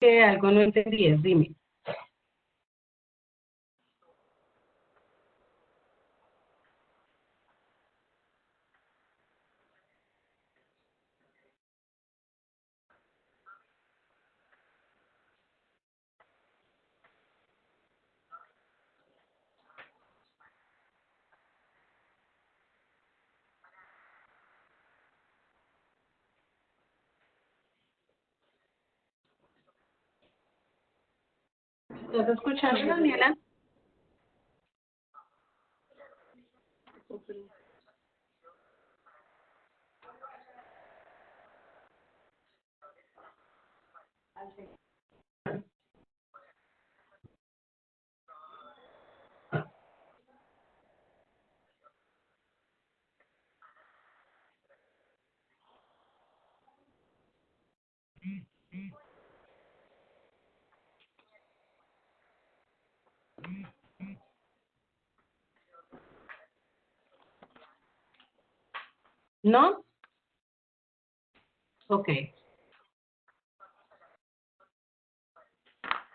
que algo no entendías, dime. ¿Estás escuchando, Daniela? ¿No? Ok.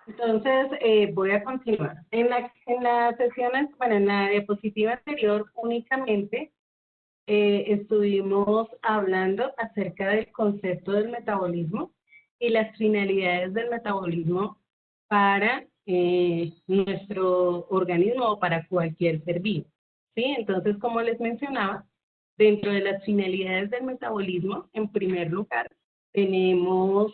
Entonces, voy a continuar. En la sesión, bueno, en la diapositiva anterior únicamente estuvimos hablando acerca del concepto del metabolismo y las finalidades del metabolismo para nuestro organismo o para cualquier ser vivo. ¿Sí? Entonces, como les mencionaba, dentro de las finalidades del metabolismo, en primer lugar, tenemos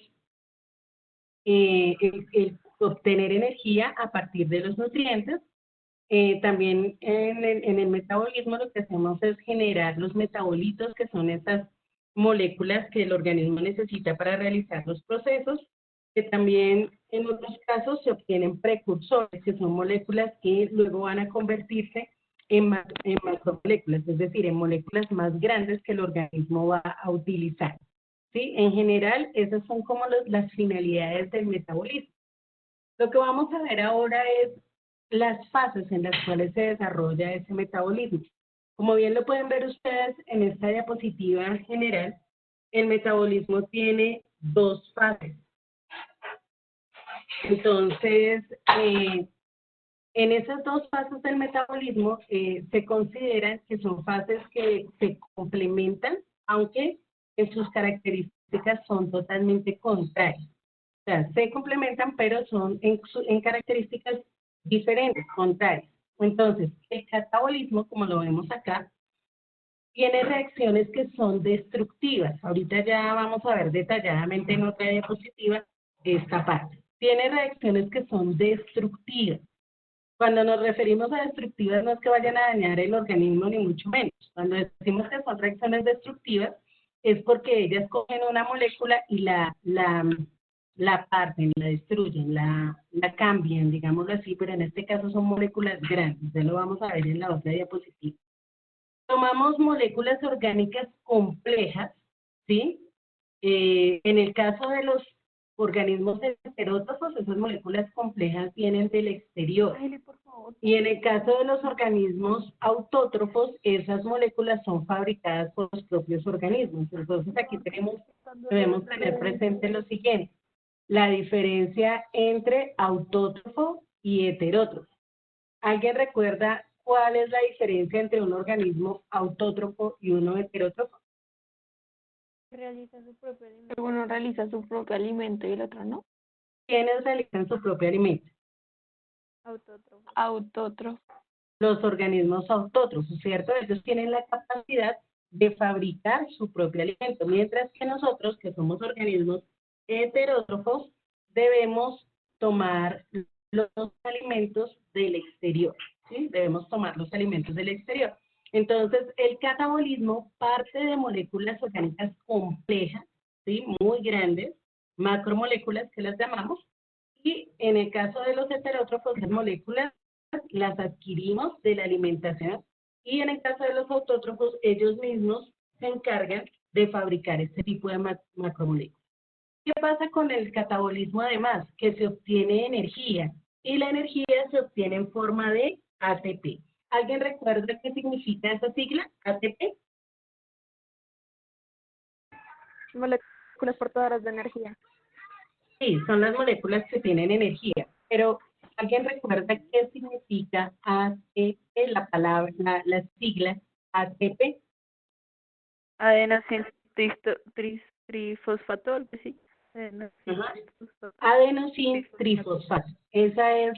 el obtener energía a partir de los nutrientes. También en el metabolismo lo que hacemos es generar los metabolitos, que son esas moléculas que el organismo necesita para realizar los procesos, que también en otros casos se obtienen precursores, que son moléculas que luego van a convertirse en macromoléculas, es decir, en moléculas más grandes que el organismo va a utilizar. ¿Sí? En general, esas son como las finalidades del metabolismo. Lo que vamos a ver ahora es las fases en las cuales se desarrolla ese metabolismo. Como bien lo pueden ver ustedes en esta diapositiva en general, el metabolismo tiene dos fases. Entonces, en esas dos fases del metabolismo se consideran que son fases que se complementan, aunque en sus características son totalmente contrarias. O sea, se complementan, pero son en características diferentes, contrarias. Entonces, el catabolismo, como lo vemos acá, tiene reacciones que son destructivas. Ahorita ya vamos a ver detalladamente en otra diapositiva esta parte. Tiene reacciones que son destructivas. Cuando nos referimos a destructivas, no es que vayan a dañar el organismo, ni mucho menos. Cuando decimos que son reacciones destructivas, es porque ellas cogen una molécula y la parten, la destruyen, la cambian, digámoslo así, pero en este caso son moléculas grandes. Ya lo vamos a ver en la otra diapositiva. Tomamos moléculas orgánicas complejas, ¿sí? En el caso de los organismos heterótrofos, esas moléculas complejas vienen del exterior. Y en el caso de los organismos autótrofos, esas moléculas son fabricadas por los propios organismos. Entonces aquí debemos tener presente lo siguiente: la diferencia entre autótrofo y heterótrofo. ¿Alguien recuerda cuál es la diferencia entre un organismo autótrofo y uno heterótrofo? Realiza su propio alimento. Uno realiza su propio alimento y el otro no. ¿Quiénes realizan su propio alimento? Autótrofo. Autótrofo. Los organismos autótrofos, ¿cierto? Ellos tienen la capacidad de fabricar su propio alimento, mientras que nosotros, que somos organismos heterótrofos, debemos tomar los alimentos del exterior, ¿sí? Debemos tomar los alimentos del exterior. Entonces, el catabolismo parte de moléculas orgánicas complejas, ¿sí? Muy grandes, macromoléculas que las llamamos, y en el caso de los heterótrofos, las moléculas las adquirimos de la alimentación, y en el caso de los autótrofos, ellos mismos se encargan de fabricar este tipo de macromoléculas. ¿Qué pasa con el catabolismo además? Que se obtiene energía, y la energía se obtiene en forma de ATP. ¿Alguien recuerda qué significa esa sigla, ATP? Moléculas portadoras de energía. Sí, son las moléculas que tienen energía, pero ¿alguien recuerda qué significa ATP, la palabra, la sigla ATP? Adenosín trifosfato, algo así. Ajá. Trifosfato. Adenosín trifosfato. Esa es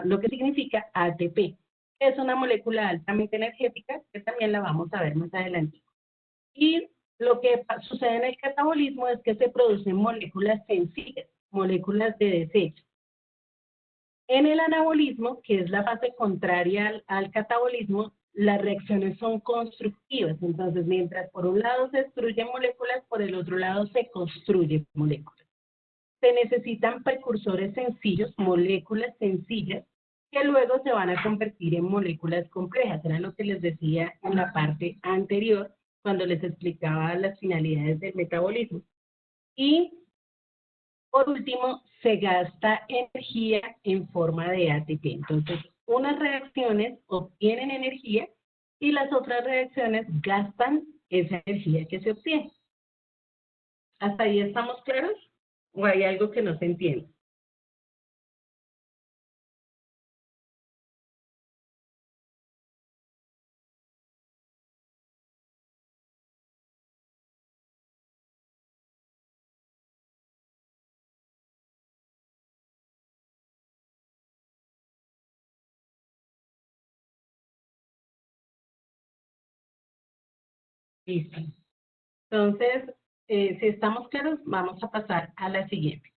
lo que significa ATP. Es una molécula altamente energética, que también la vamos a ver más adelante. Y lo que sucede en el catabolismo es que se producen moléculas sencillas, moléculas de desecho. En el anabolismo, que es la fase contraria al catabolismo, las reacciones son constructivas. Entonces, mientras por un lado se destruyen moléculas, por el otro lado se construyen moléculas. Se necesitan precursores sencillos, moléculas sencillas, que luego se van a convertir en moléculas complejas. Era lo que les decía en la parte anterior, cuando les explicaba las finalidades del metabolismo. Y por último, se gasta energía en forma de ATP. Entonces, unas reacciones obtienen energía y las otras reacciones gastan esa energía que se obtiene. ¿Hasta ahí estamos claros? ¿O hay algo que no se entiende? Listo. Entonces, si estamos claros, vamos a pasar a la siguiente,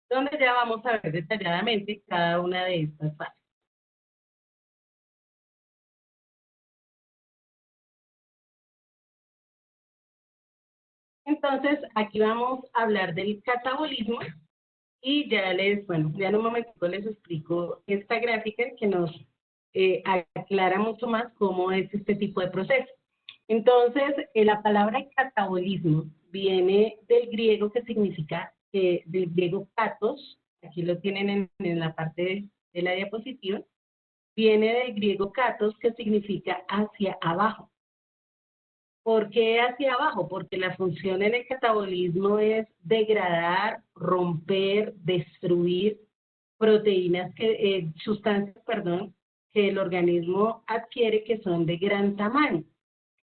donde ya vamos a ver detalladamente cada una de estas fases. Entonces, aquí vamos a hablar del catabolismo y ya en un momento les explico esta gráfica que nos aclara mucho más cómo es este tipo de proceso. Entonces, la palabra catabolismo viene del griego que significa, del griego katos, aquí lo tienen en la parte de la diapositiva, viene del griego katos que significa hacia abajo. ¿Por qué hacia abajo? Porque la función en el catabolismo es degradar, romper, destruir proteínas, sustancias, perdón, que el organismo adquiere que son de gran tamaño.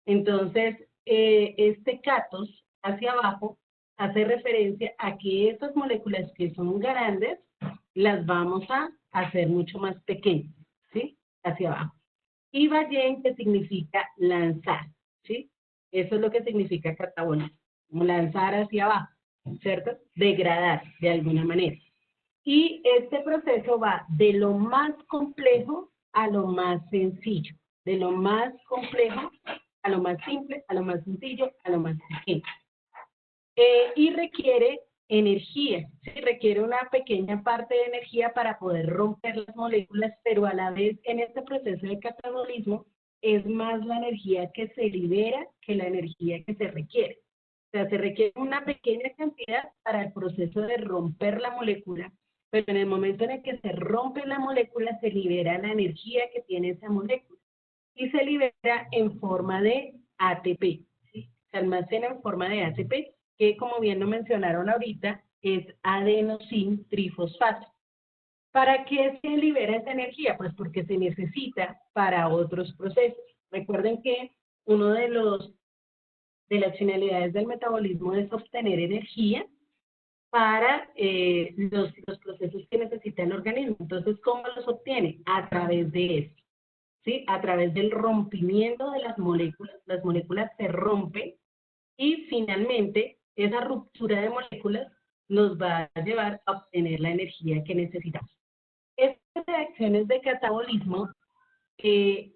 Entonces, este catos hacia abajo hace referencia a que estas moléculas que son grandes las vamos a hacer mucho más pequeñas, ¿sí? Hacia abajo. Y Ballén, que significa lanzar, ¿sí? Eso es lo que significa catabolismo, como lanzar hacia abajo, ¿cierto? Degradar de alguna manera. Y este proceso va de lo más complejo a lo más sencillo, de lo más complejo a lo más simple, a lo más sencillo, a lo más pequeño. Y requiere energía, ¿sí? Requiere una pequeña parte de energía para poder romper las moléculas, pero a la vez en este proceso de catabolismo es más la energía que se libera que la energía que se requiere. O sea, se requiere una pequeña cantidad para el proceso de romper la molécula, pero en el momento en el que se rompe la molécula se libera la energía que tiene esa molécula y se libera en forma de ATP, ¿sí? Se almacena en forma de ATP, que como bien lo mencionaron ahorita, es adenosín trifosfato. ¿Para qué se libera esa energía? Pues porque se necesita para otros procesos. Recuerden que uno de las finalidades del metabolismo es obtener energía para los procesos que necesita el organismo. Entonces, ¿cómo los obtiene? A través de esto, ¿sí? A través del rompimiento de las moléculas se rompen y finalmente esa ruptura de moléculas nos va a llevar a obtener la energía que necesitamos. Estas reacciones de catabolismo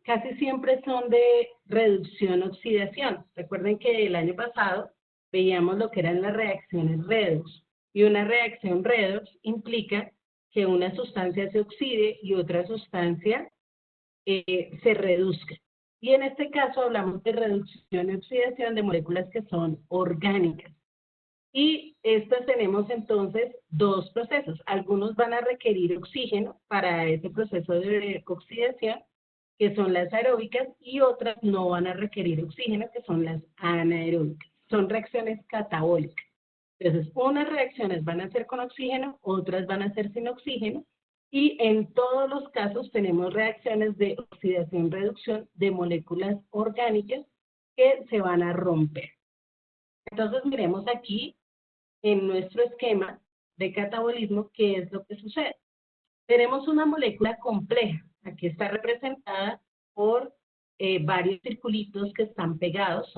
casi siempre son de reducción-oxidación. Recuerden que el año pasado veíamos lo que eran las reacciones redox. Y una reacción redox implica que una sustancia se oxide y otra sustancia se reduzca. Y en este caso hablamos de reducción y oxidación de moléculas que son orgánicas. Y estas tenemos entonces dos procesos. Algunos van a requerir oxígeno para ese proceso de oxidación, que son las aeróbicas, y otras no van a requerir oxígeno, que son las anaeróbicas. Son reacciones catabólicas. Entonces, unas reacciones van a ser con oxígeno, otras van a ser sin oxígeno, y en todos los casos tenemos reacciones de oxidación-reducción de moléculas orgánicas que se van a romper. Entonces, miremos aquí en nuestro esquema de catabolismo qué es lo que sucede. Tenemos una molécula compleja, aquí está representada por varios circulitos que están pegados,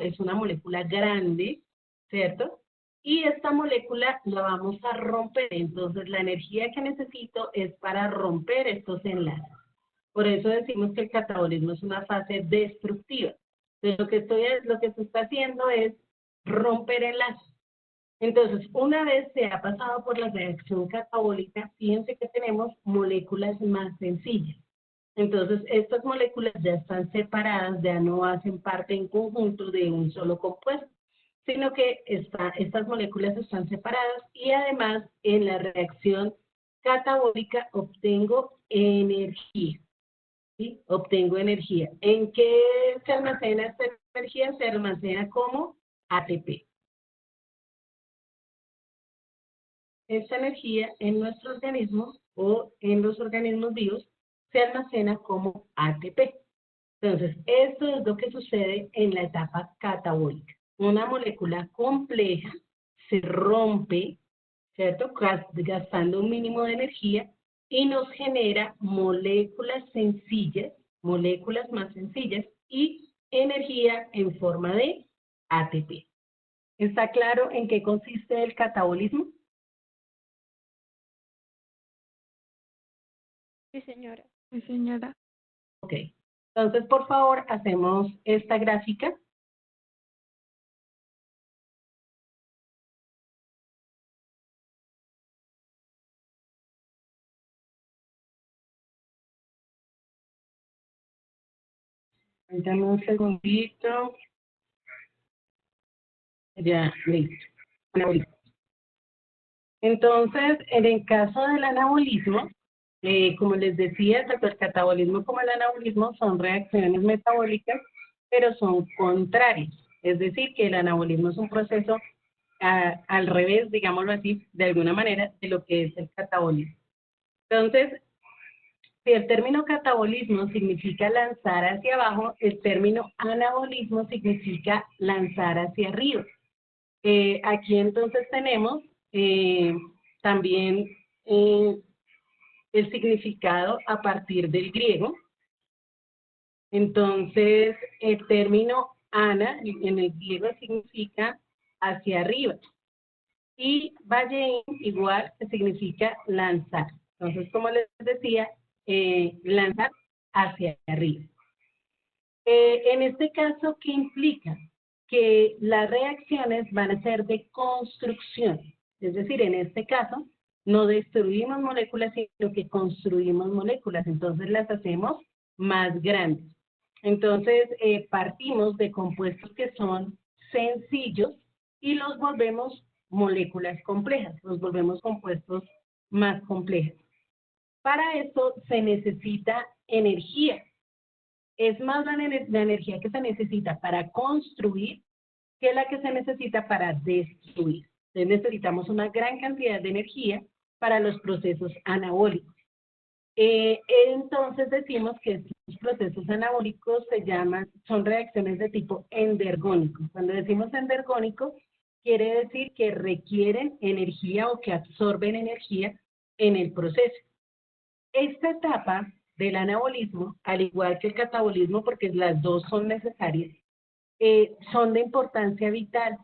es una molécula grande, ¿cierto? Y esta molécula la vamos a romper, entonces la energía que necesito es para romper estos enlaces. Por eso decimos que el catabolismo es una fase destructiva. Entonces lo que se está haciendo es romper enlaces. Entonces, una vez se ha pasado por la reacción catabólica, fíjense que tenemos moléculas más sencillas. Entonces, estas moléculas ya están separadas, ya no hacen parte en conjunto de un solo compuesto, sino que estas moléculas están separadas y además en la reacción catabólica obtengo energía. ¿Sí? Obtengo energía. ¿En qué se almacena esta energía? Se almacena como ATP. Esta energía en nuestro organismo o en los organismos vivos se almacena como ATP. Entonces, esto es lo que sucede en la etapa catabólica. Una molécula compleja se rompe, ¿cierto? Gastando un mínimo de energía y nos genera moléculas sencillas, moléculas más sencillas y energía en forma de ATP. ¿Está claro en qué consiste el catabolismo? Sí, señora. Sí, señora. Ok. Entonces, por favor, hacemos esta gráfica. Dame un segundito. Ya, listo. Anabolismo. Entonces, en el caso del anabolismo, como les decía, tanto el catabolismo como el anabolismo son reacciones metabólicas, pero son contrarias. Es decir, que el anabolismo es un proceso al revés, digámoslo así, de alguna manera, de lo que es el catabolismo. Entonces, si el término catabolismo significa lanzar hacia abajo, el término anabolismo significa lanzar hacia arriba. Aquí entonces tenemos también el significado a partir del griego. Entonces, el término ana en el griego significa hacia arriba. Y valleín igual que significa lanzar. Entonces, como les decía, lanzar hacia arriba. En este caso, ¿qué implica? Que las reacciones van a ser de construcción. Es decir, en este caso, no destruimos moléculas, sino que construimos moléculas. Entonces, las hacemos más grandes. Entonces, partimos de compuestos que son sencillos y los volvemos moléculas complejas, los volvemos compuestos más complejos. Para esto se necesita energía. Es más la energía que se necesita para construir que la que se necesita para destruir. Entonces necesitamos una gran cantidad de energía para los procesos anabólicos. Entonces decimos que estos procesos anabólicos son reacciones de tipo endergónico. Cuando decimos endergónico, quiere decir que requieren energía o que absorben energía en el proceso. Esta etapa del anabolismo, al igual que el catabolismo, porque las dos son necesarias, son de importancia vital,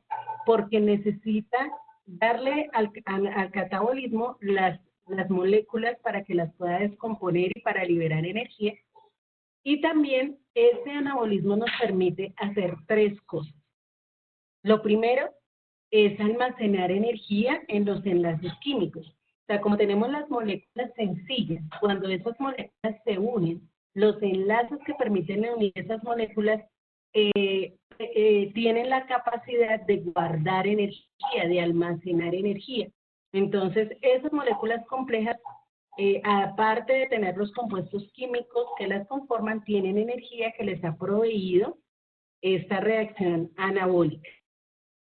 porque necesita darle al catabolismo las moléculas para que las pueda descomponer y para liberar energía. Y también este anabolismo nos permite hacer tres cosas. Lo primero es almacenar energía en los enlaces químicos. O sea, como tenemos las moléculas sencillas, cuando esas moléculas se unen, los enlaces que permiten unir esas moléculas tienen la capacidad de guardar energía, de almacenar energía. Entonces, esas moléculas complejas, aparte de tener los compuestos químicos que las conforman, tienen energía que les ha proveído esta reacción anabólica.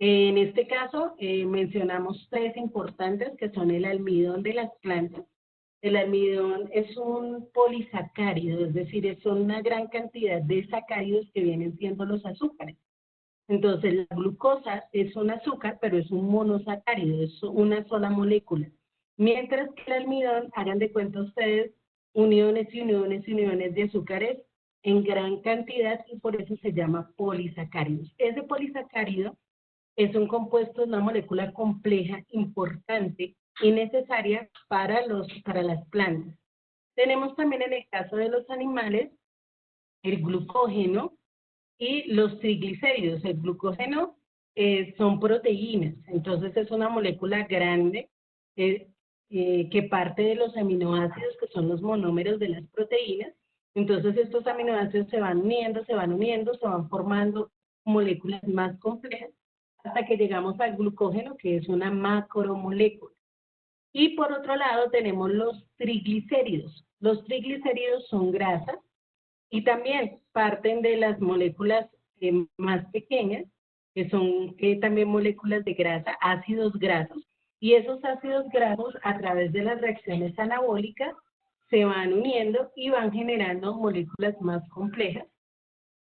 En este caso, mencionamos tres importantes que son el almidón de las plantas. El almidón es un polisacárido, es decir, es una gran cantidad de sacáridos que vienen siendo los azúcares. Entonces, la glucosa es un azúcar, pero es un monosacárido, es una sola molécula. Mientras que el almidón, hagan de cuenta ustedes, uniones y uniones y uniones de azúcares en gran cantidad y por eso se llama polisacáridos. Ese polisacárido es un compuesto, una molécula compleja, importante y necesaria para las plantas. Tenemos también en el caso de los animales el glucógeno y los triglicéridos. El glucógeno son proteínas, entonces es una molécula grande que parte de los aminoácidos, que son los monómeros de las proteínas. Entonces estos aminoácidos se van uniendo, se van formando moléculas más complejas hasta que llegamos al glucógeno, que es una macromolécula. Y por otro lado tenemos los triglicéridos. Los triglicéridos son grasas y también parten de las moléculas más pequeñas, que son también moléculas de grasa, ácidos grasos. Y esos ácidos grasos, a través de las reacciones anabólicas, se van uniendo y van generando moléculas más complejas,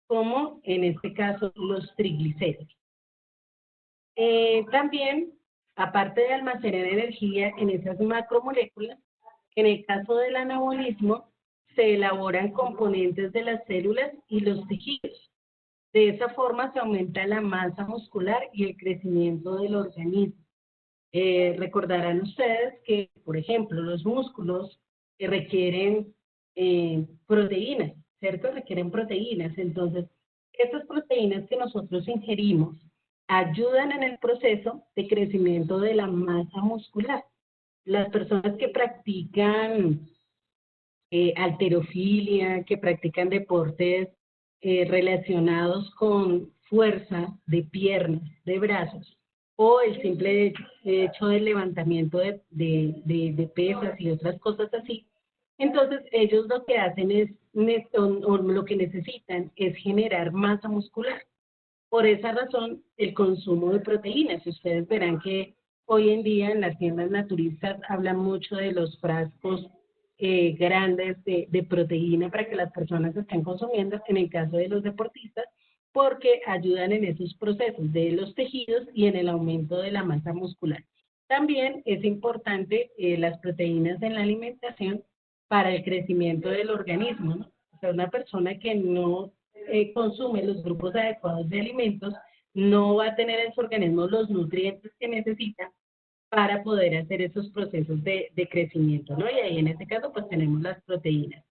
como en este caso los triglicéridos. También, aparte de almacenar energía en esas macromoléculas, en el caso del anabolismo, se elaboran componentes de las células y los tejidos. De esa forma se aumenta la masa muscular y el crecimiento del organismo. Recordarán ustedes que, por ejemplo, los músculos requieren proteínas, ¿cierto? Requieren proteínas. Entonces, estas proteínas que nosotros ingerimos ayudan en el proceso de crecimiento de la masa muscular. Las personas que practican halterofilia, que practican deportes relacionados con fuerza de piernas, de brazos, o el simple hecho del levantamiento de pesas y otras cosas así. Entonces, ellos lo que hacen es, o lo que necesitan es generar masa muscular. Por esa razón, el consumo de proteínas. Ustedes verán que hoy en día en las tiendas naturistas hablan mucho de los frascos grandes de proteína para que las personas estén consumiendo, en el caso de los deportistas, porque ayudan en esos procesos de los tejidos y en el aumento de la masa muscular. También es importante las proteínas en la alimentación para el crecimiento del organismo, ¿no? O sea, una persona que no consume los grupos adecuados de alimentos, no va a tener en su organismo los nutrientes que necesita para poder hacer esos procesos de crecimiento, ¿no? Y ahí en este caso pues tenemos las proteínas.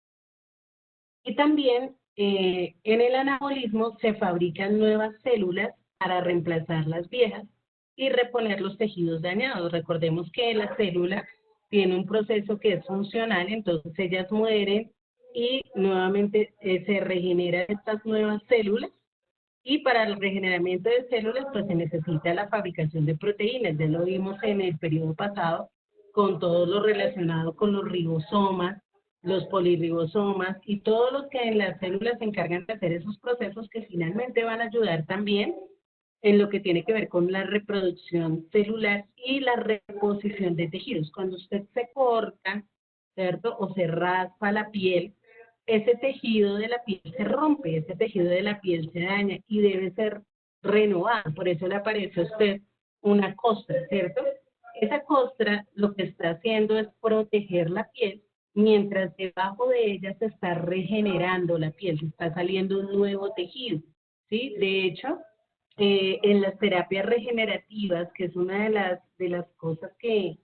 Y también en el anabolismo se fabrican nuevas células para reemplazar las viejas y reponer los tejidos dañados. Recordemos que la célula tiene un proceso que es funcional, entonces ellas mueren y nuevamente se regeneran estas nuevas células y para el regeneramiento de células pues se necesita la fabricación de proteínas. Ya lo vimos en el periodo pasado con todo lo relacionado con los ribosomas, los polirribosomas y todos los que en las células se encargan de hacer esos procesos que finalmente van a ayudar también en lo que tiene que ver con la reproducción celular y la reposición de tejidos. Cuando usted se corta, ¿cierto? O se raspa la piel, ese tejido de la piel se rompe, ese tejido de la piel se daña y debe ser renovado. Por eso le aparece a usted una costra, ¿cierto? Esa costra lo que está haciendo es proteger la piel, mientras debajo de ella se está regenerando la piel, se está saliendo un nuevo tejido, ¿sí? De hecho, en las terapias regenerativas, que es una de las cosas que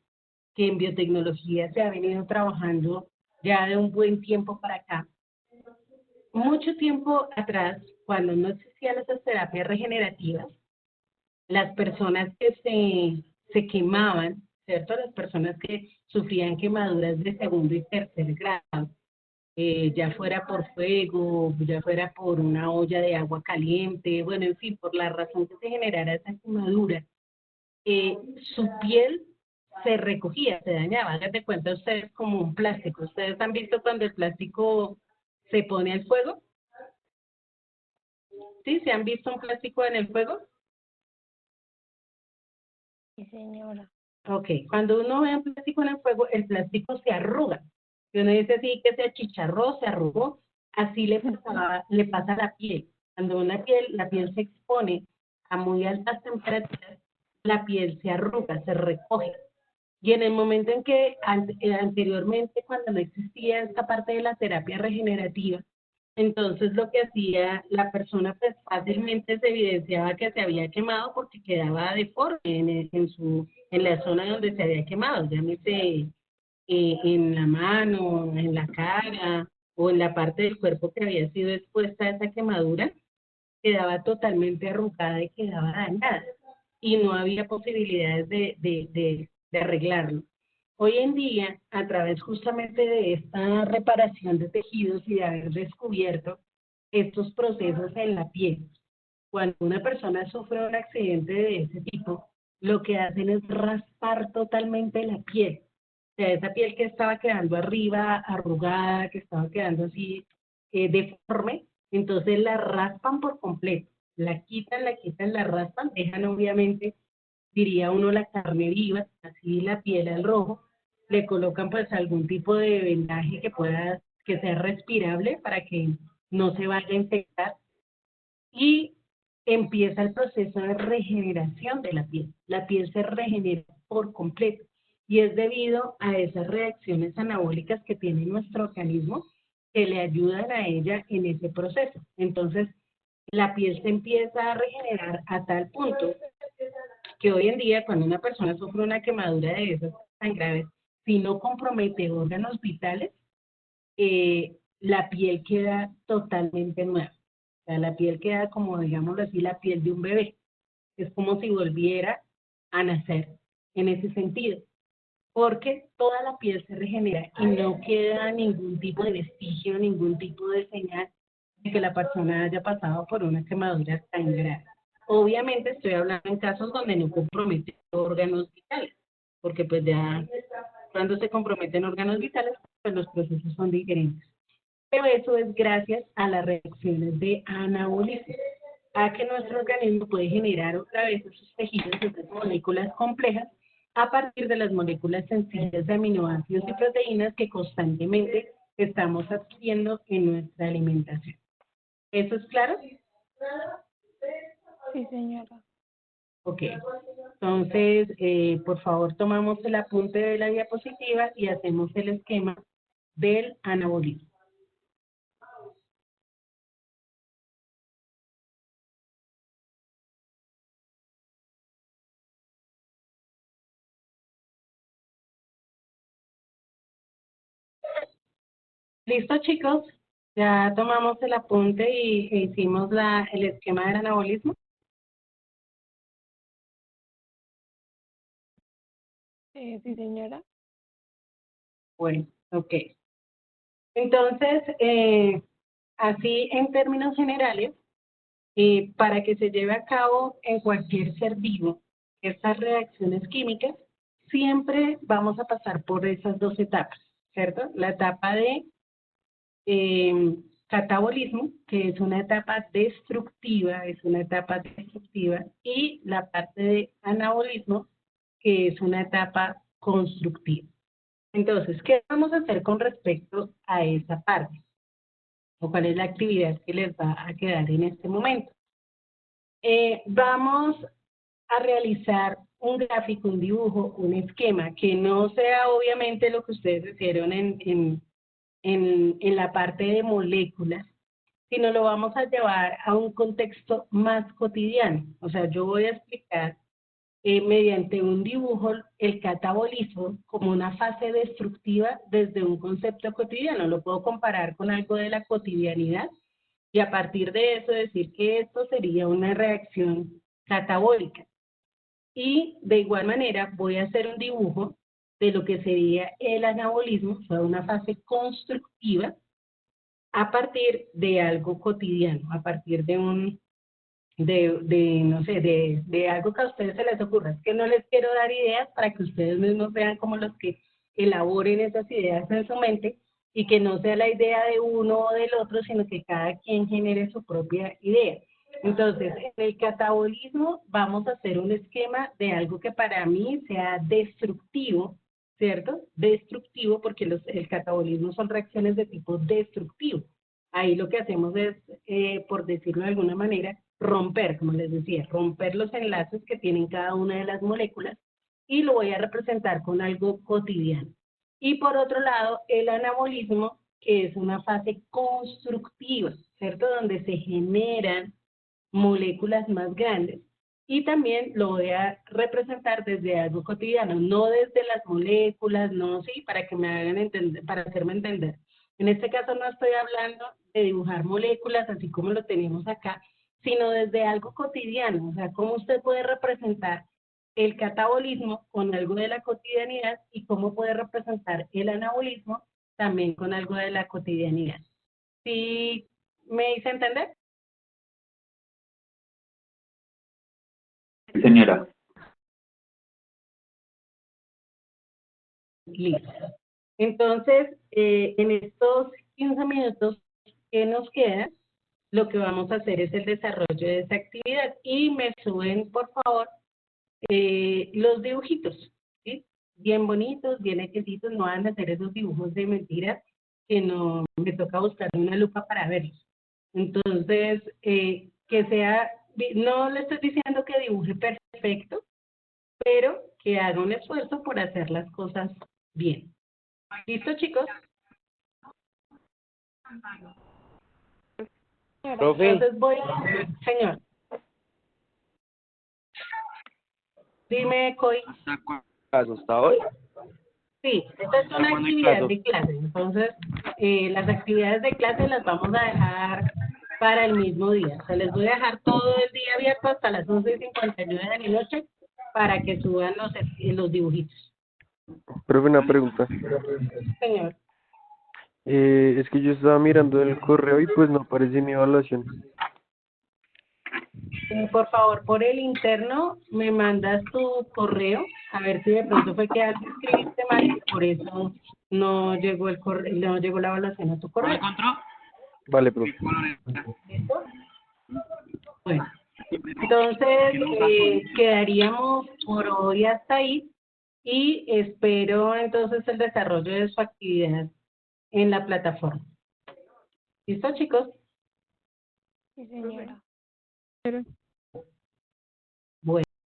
en biotecnología se ha venido trabajando ya de un buen tiempo para acá. Mucho tiempo atrás, cuando no existían esas terapias regenerativas, las personas que se quemaban, ¿cierto? Las personas que sufrían quemaduras de segundo y tercer grado, ya fuera por fuego, ya fuera por una olla de agua caliente, bueno, en fin, por la razón que se generara esa quemadura, su piel se recogía, se dañaba. Háganse cuenta ustedes como un plástico. ¿Ustedes han visto cuando el plástico se pone al fuego? ¿Sí? ¿Se han visto un plástico en el fuego? Sí, señora. Ok, cuando uno ve un plástico en el fuego, el plástico se arruga. Y uno dice así que se achicharró, se arrugó, así le pasa a la piel. Cuando la piel se expone a muy altas temperaturas, la piel se arruga, se recoge. Y en el momento en que anteriormente, cuando no existía esta parte de la terapia regenerativa, entonces lo que hacía la persona, pues fácilmente se evidenciaba que se había quemado porque quedaba deforme en la zona donde se había quemado, llámese en la mano, en la cara o en la parte del cuerpo que había sido expuesta a esa quemadura, quedaba totalmente arrugada y quedaba dañada y no había posibilidades de arreglarlo. Hoy en día, a través justamente de esta reparación de tejidos y de haber descubierto estos procesos en la piel, cuando una persona sufre un accidente de ese tipo, lo que hacen es raspar totalmente la piel. O sea, esa piel que estaba quedando arriba, arrugada, que estaba quedando así deforme, entonces la raspan por completo. La raspan, dejan obviamente, diría uno, la carne viva, así la piel al rojo, le colocan pues algún tipo de vendaje que sea respirable para que no se vaya a infectar y empieza el proceso de regeneración de la piel. La piel se regenera por completo y es debido a esas reacciones anabólicas que tiene nuestro organismo que le ayudan a ella en ese proceso. Entonces, la piel se empieza a regenerar a tal punto que hoy en día cuando una persona sufre una quemadura de esas tan graves, si no compromete órganos vitales, la piel queda totalmente nueva. O sea, la piel queda como, digámoslo así, la piel de un bebé. Es como si volviera a nacer en ese sentido. Porque toda la piel se regenera y no queda ningún tipo de vestigio, ningún tipo de señal de que la persona haya pasado por una quemadura tan grave. Obviamente estoy hablando en casos donde no comprometen órganos vitales, porque pues ya cuando se comprometen órganos vitales, pues los procesos son diferentes. Pero eso es gracias a las reacciones de anabolismo, a que nuestro organismo puede generar otra vez esos tejidos, esas moléculas complejas, a partir de las moléculas sencillas de aminoácidos y proteínas que constantemente estamos adquiriendo en nuestra alimentación. ¿Eso es claro? Sí, señora. Ok. Entonces, por favor, tomamos el apunte de la diapositiva y hacemos el esquema del anabolismo. ¿Listo, chicos? Ya tomamos el apunte y hicimos el esquema del anabolismo. Sí, señora. Bueno, ok. Entonces, así en términos generales, para que se lleve a cabo en cualquier ser vivo estas reacciones químicas, siempre vamos a pasar por esas dos etapas, ¿cierto? La etapa de catabolismo, que es una etapa destructiva, y la parte de anabolismo, que es una etapa constructiva. Entonces, ¿qué vamos a hacer con respecto a esa parte? ¿O cuál es la actividad que les va a quedar en este momento? Vamos a realizar un gráfico, un dibujo, un esquema, que no sea obviamente lo que ustedes hicieron en la parte de moléculas, sino lo vamos a llevar a un contexto más cotidiano. O sea, yo voy a explicar mediante un dibujo el catabolismo como una fase destructiva desde un concepto cotidiano. Lo puedo comparar con algo de la cotidianidad y a partir de eso decir que esto sería una reacción catabólica. Y de igual manera voy a hacer un dibujo de lo que sería el anabolismo, o sea, una fase constructiva a partir de algo cotidiano, a partir de no sé, de algo que a ustedes se les ocurra. Es que no les quiero dar ideas para que ustedes mismos sean como los que elaboren esas ideas en su mente y que no sea la idea de uno o del otro, sino que cada quien genere su propia idea. Entonces, en el catabolismo vamos a hacer un esquema de algo que para mí sea destructivo, ¿cierto? Destructivo, porque el catabolismo son reacciones de tipo destructivo. Ahí lo que hacemos es, por decirlo de alguna manera, romper, como les decía, romper los enlaces que tienen cada una de las moléculas y lo voy a representar con algo cotidiano. Y por otro lado, el anabolismo, que es una fase constructiva, ¿cierto? Donde se generan moléculas más grandes. Y también lo voy a representar desde algo cotidiano, no desde las moléculas, no, sí, para que me hagan entender, para hacerme entender. En este caso no estoy hablando de dibujar moléculas así como lo tenemos acá, sino desde algo cotidiano, o sea, cómo usted puede representar el catabolismo con algo de la cotidianidad y cómo puede representar el anabolismo también con algo de la cotidianidad. ¿Sí me hice entender? Señora. Listo. Entonces, en estos 15 minutos que nos quedan, lo que vamos a hacer es el desarrollo de esa actividad. Y me suben, por favor, los dibujitos, ¿sí? Bien bonitos, bien hechecitos, no van a hacer esos dibujos de mentiras que no me toca buscar una lupa para verlos. Entonces, que sea, no le estoy diciendo que dibuje perfecto, pero que haga un esfuerzo por hacer las cosas bien. ¿Listo, chicos? Profe. Entonces voy a... Señor. Dime, Coy. ¿Hasta cuándo? ¿Hasta hoy? Sí, esta es una actividad de clase. Entonces, las actividades de clase las vamos a dejar para el mismo día. O sea, les voy a dejar todo el día abierto hasta las 11:59 de la noche para que suban los dibujitos. Profe, una pregunta. Señor. Es que yo estaba mirando el correo y pues no aparece mi evaluación. Por favor, por el interno me mandas tu correo, a ver si de pronto fue que algo escribiste mal y por eso no llegó el correo, no llegó la evaluación a tu correo. ¿Encontró? Vale, profe. ¿Listo? Bueno, entonces quedaríamos por hoy hasta ahí y espero entonces el desarrollo de su actividad en la plataforma. ¿Listo, chicos? Sí, señora.